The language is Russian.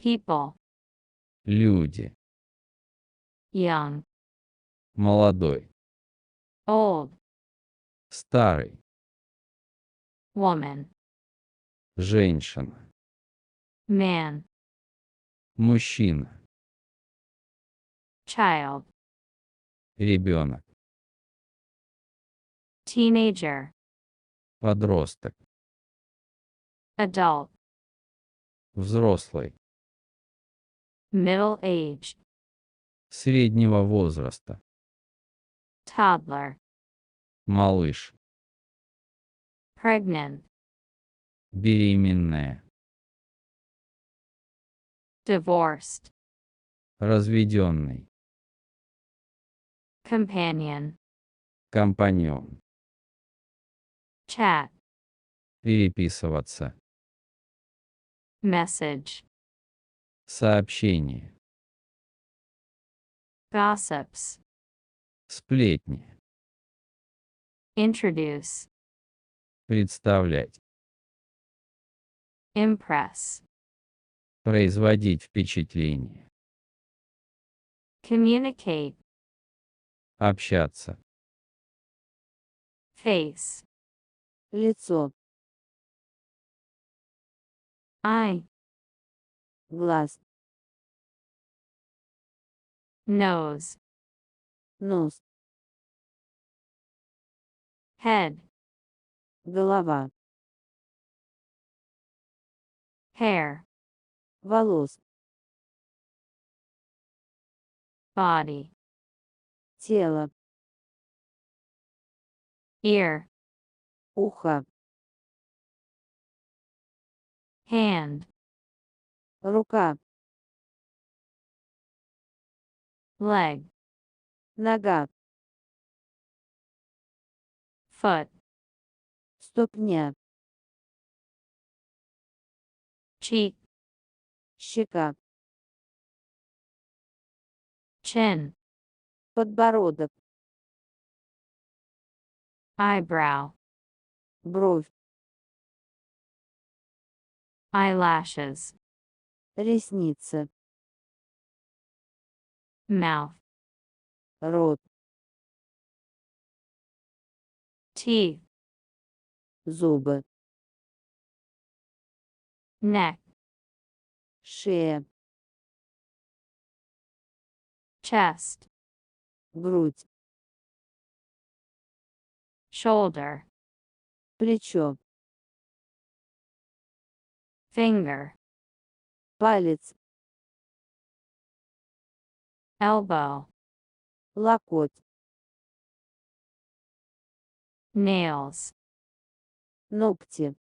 People. Люди. Young. Молодой. Old. Старый. Woman. Женщина. Man. Мужчина. Child. Ребенок. Teenager. Подросток. Adult. Взрослый. Middle-aged. Среднего возраста. Toddler. Малыш. Pregnant. Беременная. Divorced. Разведенный. Companion. Компаньон. Chat. Переписываться. Message. Сообщение. Gossips. Сплетни. Introduce. Представлять. Impress. Производить впечатление. Communicate. Общаться. Face. Лицо. Eye. Глаз. Nose. Нос. Head. Голова. Hair. Волос. Body. Тело. Ear. Ухо. Hand. Рука. Leg. Нога. Foot. Ступня. Cheek. Щека. Chin. Подбородок. Eyebrow. Бровь. Eyelashes. Ресница. Mouth. Рот. Teeth. Зубы. Neck. Шея. Chest. Грудь. Shoulder. Плечо. Finger. Палец. Elbow. Локоть. Nails. Ногти.